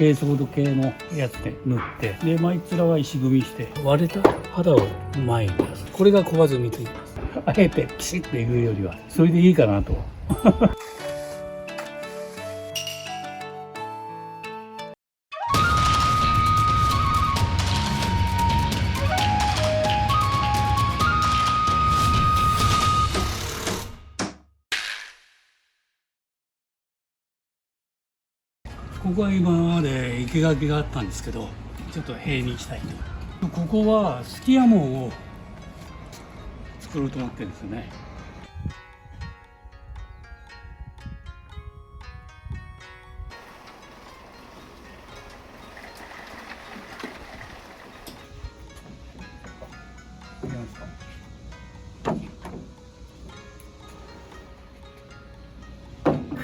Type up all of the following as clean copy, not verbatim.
珪藻土系のやつで塗って、で前面は石組みして割れた肌を前に出す。これが小技についてます。あえてピシッといくよりはそれでいいかなと。ここは今まで生垣があったんですけど、ちょっと塀にしたいと。ここはすき家紋を作ろうと思ってるんですよね。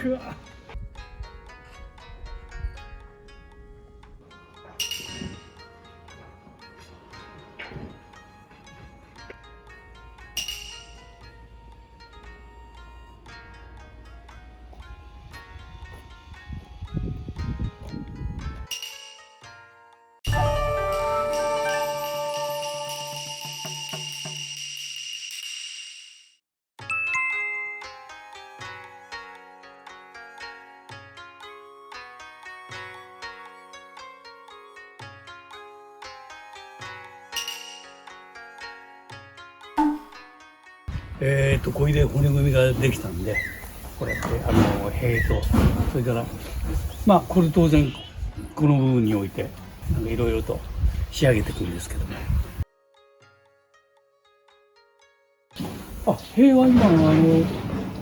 くわっ。これで骨組みができたんで、こうやって塀と、それからまあこれ当然この部分に置いていろいろと仕上げていくんですけども、塀は今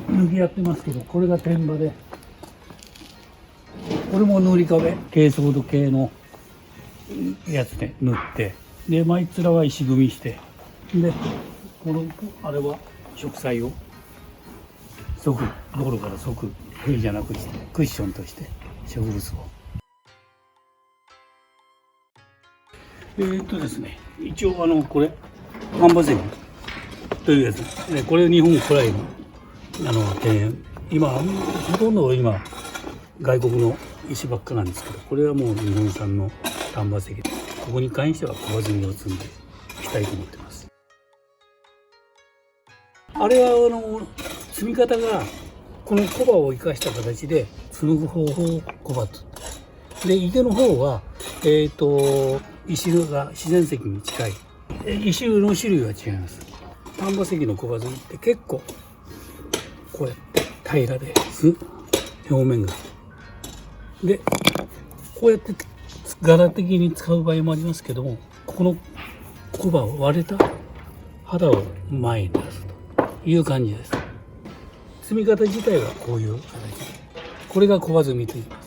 塗りやってますけど、これが天場で、これも塗り壁、珪藻土系のやつで塗って、で前面は石組みして、でこのあれは植栽を道路から即塀じゃなくしてクッションとして植物をですね、一応これ丹波石というやつで、これ日本古来の庭園、今ほとんど今外国の石ばっかなんですけど、これはもう日本産の丹波石で、ここに関しては小積みを積んでいきたいと思ってます。あれは積み方がこのコバを生かした形で紡ぐ方法をコバと。で池の方は石が自然石に近い。石の種類は違います。丹波石のコバ積みって結構こうやって平らです表面が。でこうやって柄的に使う場合もありますけども、このコバを割れた肌を前に出すという感じです。積み方自体はこういう形で、これがコバ積みと言います。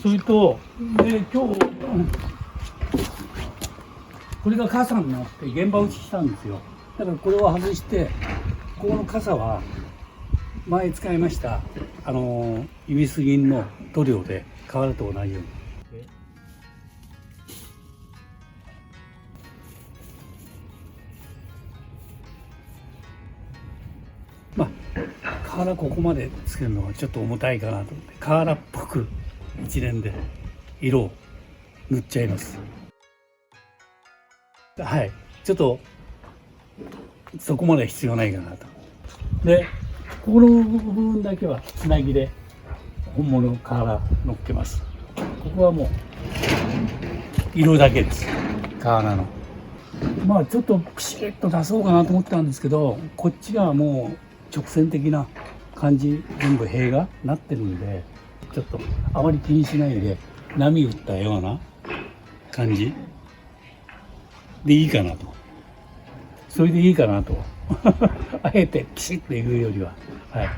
それと今日これが傘になって現場打ちしたんですよ。だからこれを外して、ここの傘は前使いましたイビス銀の塗料で瓦と同じように瓦ここまでつけるのはちょっと重たいかなと思って瓦っぽく一連で色を塗っちゃいます。はい、ちょっとそこまで必要ないかなと。でここの部分だけはつなぎで本物の瓦乗っけます。ここはもう色だけです、瓦の。まあちょっとピシッと出そうかなと思ってたんですけど、こっちがもう直線的な感じ、全部塀がなってるんで、ちょっとあまり気にしないで波打ったような感じでいいかなと。それでいいかなとあえてピシッと言うよりは、はい。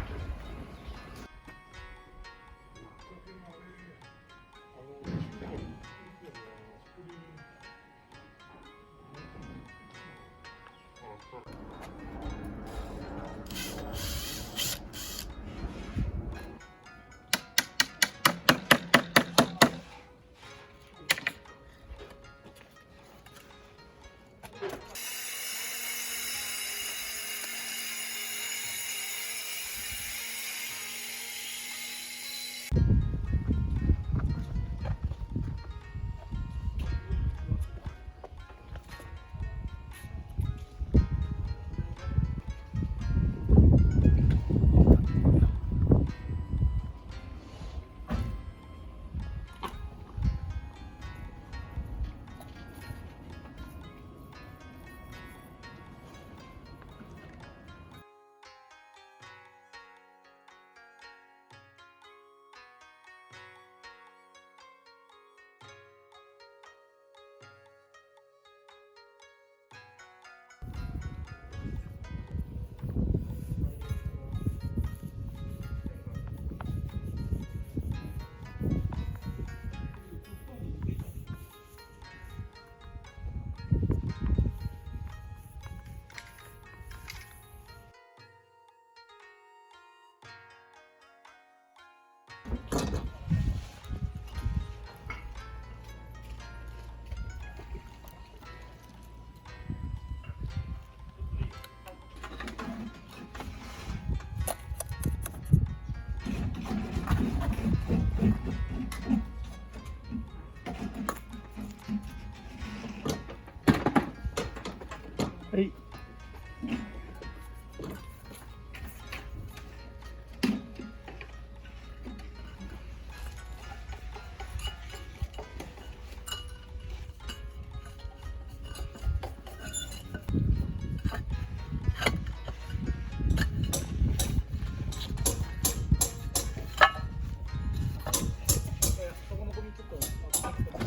はい。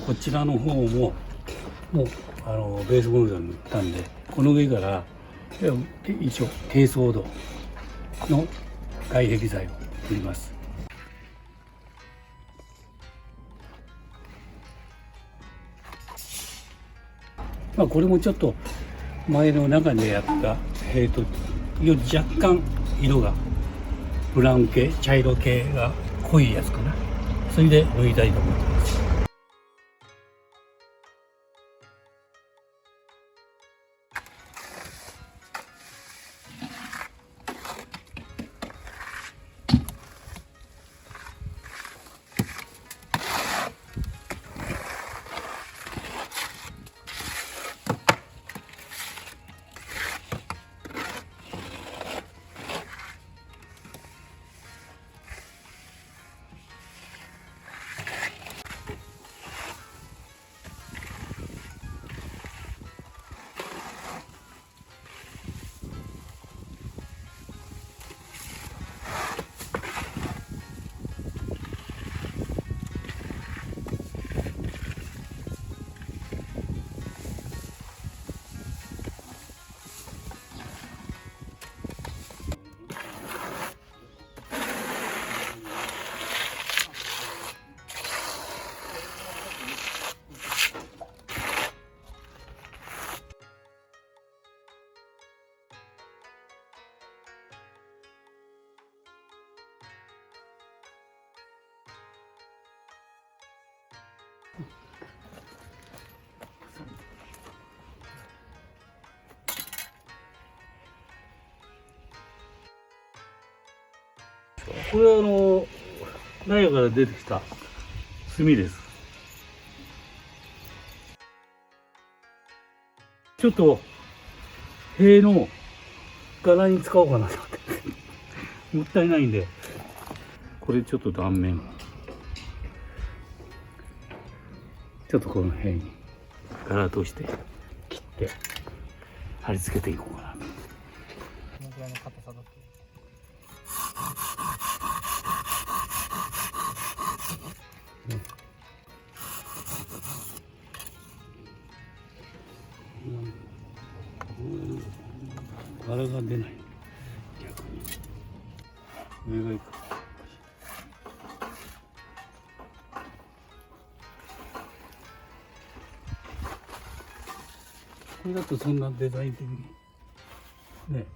こちらの方ももうベースボールド塗ったんで、この上から一応低層度の外壁材を塗ります。まあこれもちょっと前の中でやった塀と若干色がブラウン系、茶色系が濃いやつかな。それで塗りたいと思ってます。これは納屋から出てきた炭です。ちょっと塀の柄に使おうかなと思ってもったいないんで、これちょっと断面ちょっとこの辺に柄として切って貼り付けていこうかなと。このぐらいの硬さだと。柄が出ない。逆に上がいいか。これだとそんなデザイン的にね。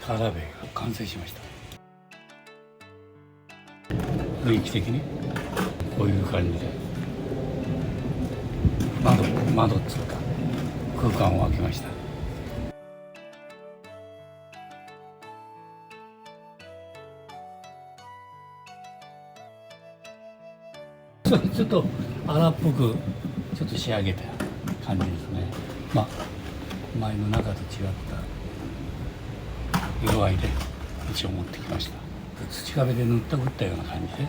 カラベが完成しました。雰囲気的にこういう感じで窓っつうか空間を空けました。ちょっと荒っぽくちょっと仕上げた感じですね。まあ前の中と違った色合いで一応持ってきました。土壁で塗ったような感じで、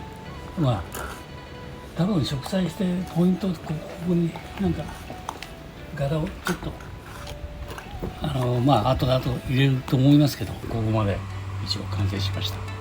まあ多分植栽してポイントここになんか柄をちょっとまあ後々入れると思いますけど、ここまで一応完成しました。